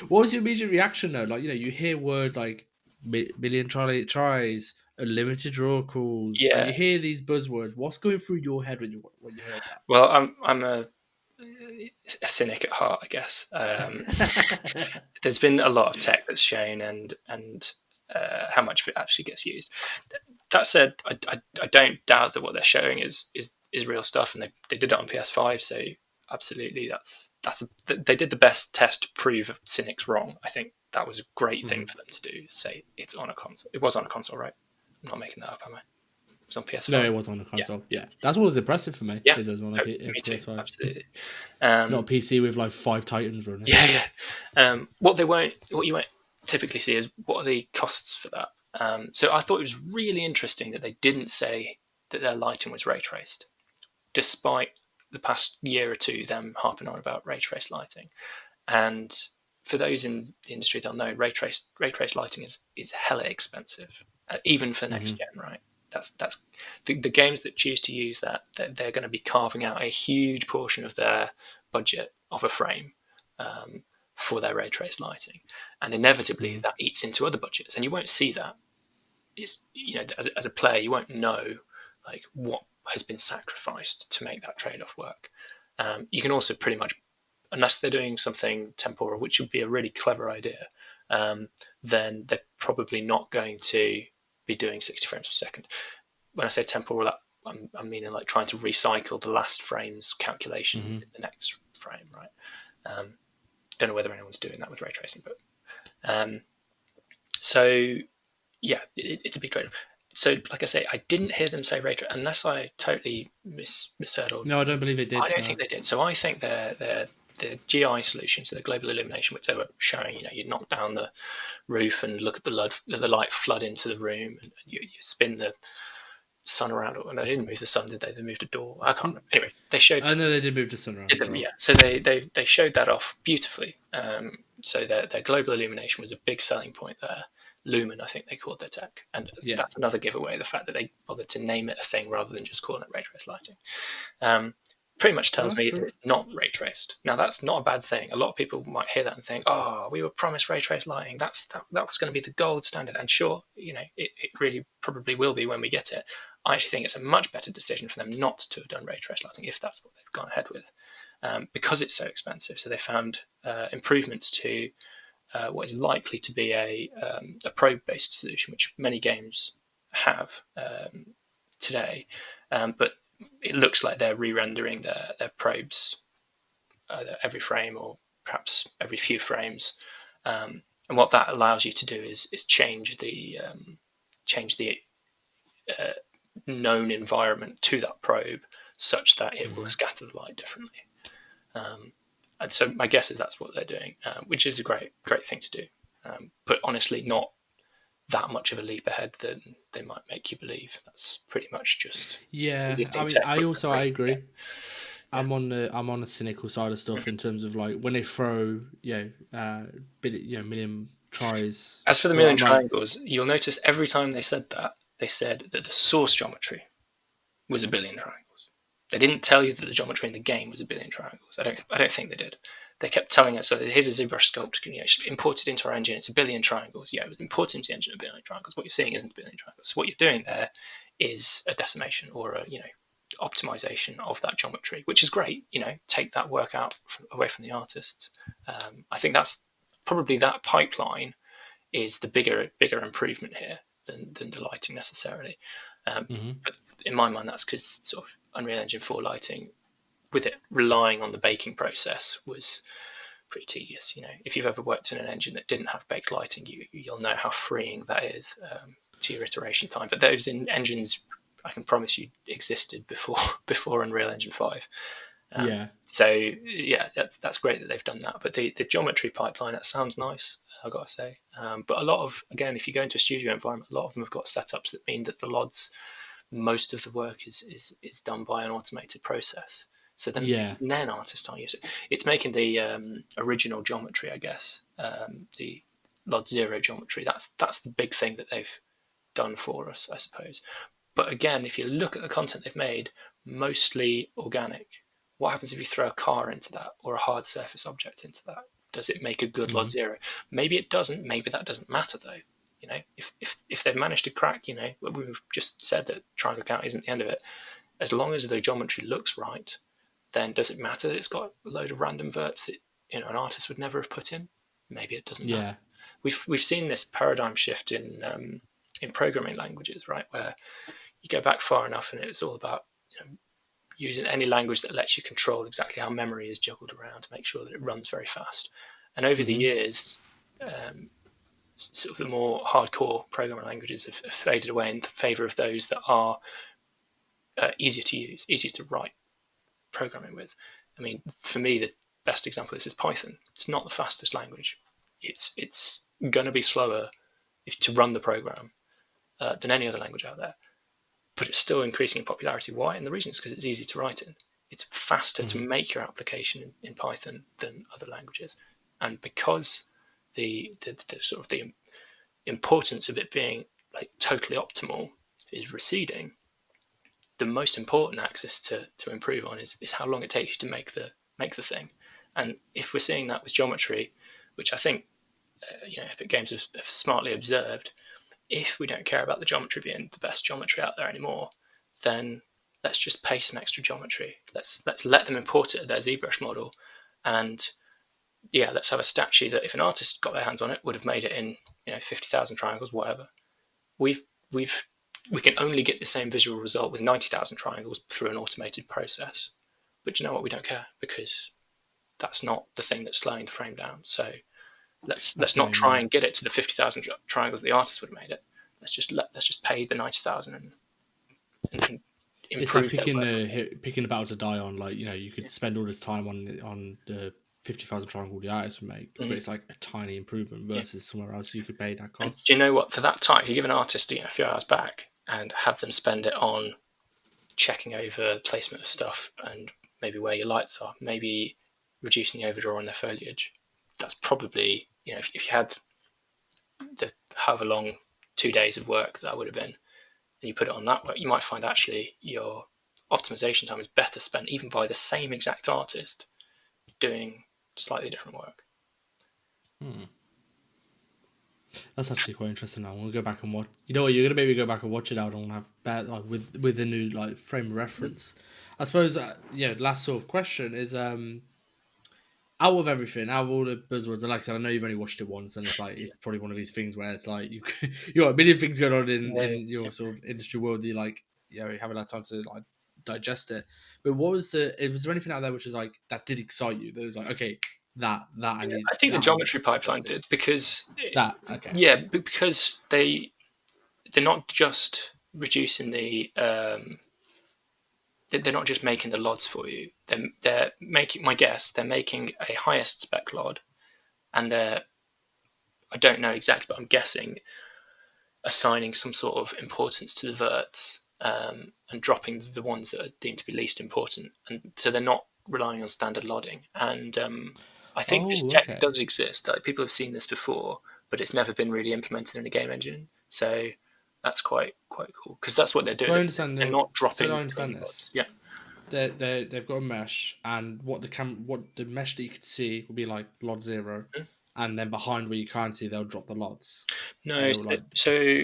What was your immediate reaction though? Like, you hear words like million tries, unlimited draw calls, and you hear these buzzwords. What's going through your head when you heard that? Well, I'm a cynic at heart, I guess. There's been a lot of tech that's shown and how much of it actually gets used. That said, I don't doubt that what they're showing is real stuff, and they did it on PS5, so absolutely they did the best test to prove cynics wrong. I think that was a great thing for them to do. Say it's on a console. It was on a console, right? I'm not making that up, am I? It was on PS5. No, it was on a console. Yeah. That's what was impressive for me. Yeah, it was on me too, PS5. absolutely. Not a PC with like 5 Titans running. Yeah. What you won't typically see is what are the costs for that. So I thought it was really interesting that they didn't say that their lighting was ray traced, despite the past year or two them harping on about ray traced lighting. And for those in the industry, they'll know ray traced lighting is hella expensive, even for next gen, right? That's the games that choose to use that they're going to be carving out a huge portion of their budget of a frame for their ray traced lighting, and inevitably that eats into other budgets, and you won't see that. It's, as a player, you won't know like what has been sacrificed to make that trade-off work. You can also pretty much, unless they're doing something temporal, which would be a really clever idea, then they're probably not going to be doing 60 frames per second. When I say temporal, I'm meaning like trying to recycle the last frame's calculations in the next frame, right? Don't know whether anyone's doing that with ray tracing, but so yeah, it's a big trade-off. So, like I say, I didn't hear them say ray tracing, unless I totally misheard. No, I don't believe it did. I don't think they did. So I think the GI solution, so the global illumination, which they were showing, you knock down the roof and look at the light flood into the room, and you spin the sun around. And they didn't move the sun, did they? They moved a door. I can't remember. Anyway, they showed. I know they did move the sun around. Yeah. So they showed that off beautifully. So their global illumination was a big selling point there. Lumen, I think they called their tech, and that's another giveaway, the fact that they bothered to name it a thing rather than just calling it ray traced lighting. Pretty much tells me that it's not ray traced. Now that's not a bad thing. A lot of people might hear that and think, "Oh, we were promised ray traced lighting. That was going to be the gold standard." And sure, it really probably will be when we get it. I actually think it's a much better decision for them not to have done ray traced lighting if that's what they've gone ahead with, because it's so expensive. So they found improvements to what is likely to be a probe-based solution, which many games have. today, but it looks like they're re-rendering their probes either every frame or perhaps every few frames. And what that allows you to do is change the uh, known environment to that probe such that it will Mm-hmm. scatter the light differently. And so my guess is that's what they're doing, which is a great thing to do. But honestly, not that much of a leap ahead than they might make you believe. That's pretty much just Yeah, I existing mean, tech. I agree. Yeah. I'm on the cynical side of stuff in terms of like when they throw million tries. As for the Well, million I'm like, triangles, you'll notice every time they said that, they said that the source geometry was a billion triangles. They didn't tell you that the geometry in the game was a billion triangles. I don't think they did. They kept telling us, so here's a ZBrush sculpt, imported into our engine, it's a billion triangles. Yeah, it was imported into the engine, a billion triangles. What you're seeing isn't a billion triangles. So what you're doing there is a decimation or a optimization of that geometry, which is great. Take that work out away from the artists. I think that's probably that pipeline is the bigger improvement here than the lighting necessarily. mm-hmm. But in my mind, that's because sort of Unreal Engine 4 lighting, with it relying on the baking process, was pretty tedious. If you've ever worked in an engine that didn't have baked lighting, you'll know how freeing that is to your iteration time. But those engines, I can promise you, existed before Unreal Engine 5. Yeah, So yeah, that's great that they've done that. But the geometry pipeline, that sounds nice, I've got to say. But a lot of, again, if you go into a studio environment, a lot of them have got setups that mean that the LODs, most of the work is done by an automated process. So yeah, then artists aren't using it. It's making the original geometry, I guess, the LOD zero geometry. That's the big thing that they've done for us, I suppose. But again, if you look at the content they've made, mostly organic. What happens if you throw a car into that or a hard surface object into that? Does it make a good mm-hmm. LOD zero? Maybe it doesn't. Maybe that doesn't matter though. If they've managed to crack, we've just said that triangle count isn't the end of it. As long as the geometry looks right, then does it matter that it's got a load of random verts that an artist would never have put in? Maybe it doesn't matter. Yeah, We've seen this paradigm shift in programming languages, right, where you go back far enough and it's all about using any language that lets you control exactly how memory is juggled around to make sure that it runs very fast. And over the mm-hmm. years, sort of the more hardcore programming languages have faded away in favor of those that are easier to use, easier to write programming with. I mean, for me, the best example of this is Python. It's not the fastest language. It's going to be slower to run the program than any other language out there, but it's still increasing in popularity. Why? And the reason is because it's easy to write in. It's faster to Mm-hmm. make your application in Python than other languages, and because the sort of the importance of it being like totally optimal is receding, the most important axis to improve on is how long it takes you to make the thing. And if we're seeing that with geometry, which I think Epic Games have smartly observed, if we don't care about the geometry being the best geometry out there anymore, then let's just paste an extra geometry. Let's let them import it at their ZBrush model, and yeah, let's have a statue that if an artist got their hands on it, would have made it in 50,000 triangles, whatever. We can only get the same visual result with 90,000 triangles through an automated process. But you know what? We don't care because that's not the thing that's slowing the frame down. So That's let's the not thing. try Yeah, and get it to the 50,000 triangles the artist would have made it. Let's just pay the 90,000 and it's like improve their work. picking the battle to die on. Like you could spend all this time on the 50,000 triangle the artist would make, but Mm-hmm. it's like a tiny improvement Yeah. versus somewhere else you could pay that And cost. do you know what? For that time, if you give an artist a few hours back and have them spend it on checking over placement of stuff and maybe where your lights are, maybe reducing the overdraw on their foliage, that's probably, if you had the however long 2 days of work that would have been, and you put it on that work, you might find actually your optimization time is better spent even by the same exact artist doing slightly different work. Hmm. That's actually quite interesting. Now we'll go back and watch. You know what? You're gonna maybe go back and watch it out and have bad like with the new like frame of reference. I suppose. Last sort of question is out of everything, out of all the buzzwords, and like I said, I know you've only watched it once, and it's like Yeah. it's probably one of these things where it's like you got a million things going on in Yeah. your sort of industry world. That you like. you haven't had time to like digest it. But what was was there anything out there which was like that did excite you? That was like, okay, that I Yeah, need, I think the that I'm geometry pipeline interested. did because That okay. yeah, because they're not just reducing the they're not just making the LODs for you. They're making, my guess, they're making a highest spec LOD, and they're, I don't know exactly, but I'm guessing assigning some sort of importance to the verts, and dropping the ones that are deemed to be least important, and so they're not relying on standard lodding. And I think this Oh, tech okay. does exist. Like, people have seen this before, but it's never been really implemented in a game engine. So that's quite cool because that's what they're So doing. I understand. They're not So I dropping understand training this. lods. Yeah. They've got a mesh, and what the mesh that you could see will be like LOD 0, Mm-hmm. and then behind where you can't see, they'll drop the LODs, and No, it will like so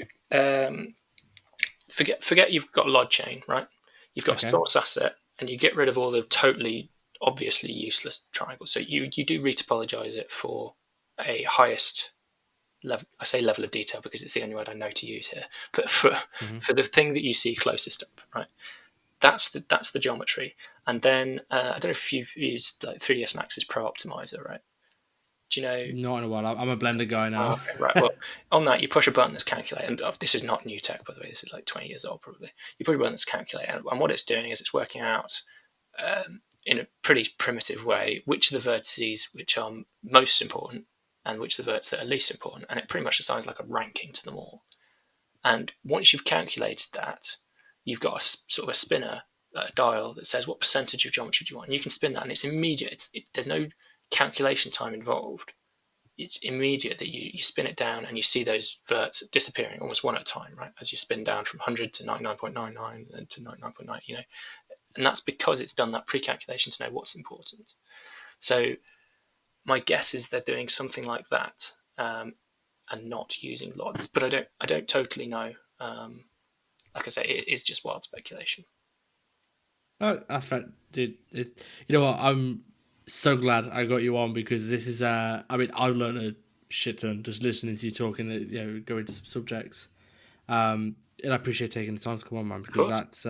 forget you've got a LOD chain, right? You've got a okay. source asset, and you get rid of all the totally obviously useless triangles. So you do retopologize it for a highest level. I say level of detail because it's the only word I know to use here. But Hmm. for the thing that you see closest up, right? That's the geometry. And then I don't know if you've used like 3ds Max's Pro Optimizer, right? Do you know? Not in a while. I'm a Blender guy Oh, now. okay, right. Well, on that, you push a button that's calculate, and this is not new tech, by the way. This is like 20 years old, probably. You push a button that's calculate, and what it's doing is it's working out in a pretty primitive way which of the vertices which are most important and which of the vertices that are least important, and it pretty much assigns like a ranking to them all. And once you've calculated that, you've got a sort of a spinner, a dial that says what percentage of geometry do you want, and you can spin that, and it's immediate. There's no calculation time involved. It's immediate that you spin it down and you see those verts disappearing almost one at a time, right? As you spin down from 100 to 99.99 and to 99.9, and that's because it's done that pre-calculation to know what's important. So my guess is they're doing something like that, and not using LODs, but I don't totally know. Like I say, it is just wild speculation. Oh, that's fair, dude. You know what? I'm so glad I got you on because this is. I mean, I learned a shit ton just listening to you talking. Go into some subjects. And I appreciate taking the time to come on, man, Of because course. that's.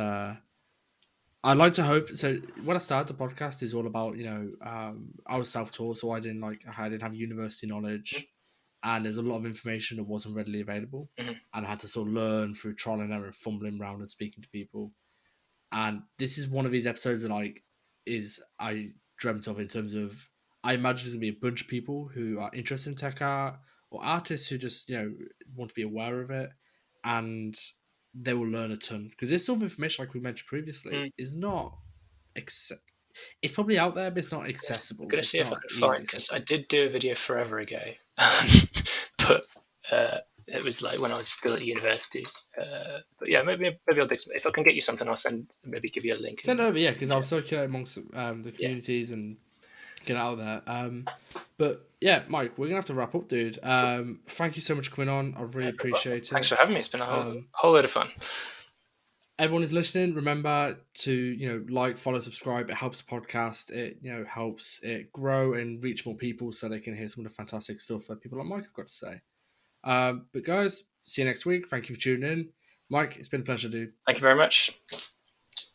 I'd like to hope. So when I started the podcast, is all about I was self-taught, so I didn't have university knowledge, and there's a lot of information that wasn't readily available, Mm-hmm. and I had to sort of learn through trial and error, fumbling around and speaking to people. And this is one of these episodes that I dreamt of in terms of I imagine there's gonna be a bunch of people who are interested in tech art or artists who just want to be aware of it, and they will learn a ton because this sort of information, like we mentioned previously, Mm. is not it's probably out there, but it's not I'm accessible. going to It's see if I not can easily find, because I accessible. did do a video forever ago, but it was like when I was still at university. But yeah, maybe I'll do some. If I can get you something, I'll send. Maybe give you a link. Send it And over, yeah, because I'll yeah, circulate amongst the yeah, communities and get out of there. But yeah, Mike, we're gonna have to wrap up, dude. Thank you so much for coming on. I really no problem. appreciate Thanks it. for having me. It's been a whole Um, whole load of fun. Everyone is listening. Remember to like, follow, subscribe. It helps the podcast. It helps it grow and reach more people so they can hear some of the fantastic stuff that people like Mike have got to say. But guys, see you next week. Thank you for tuning in, Mike. It's been a pleasure, dude. Thank you very much.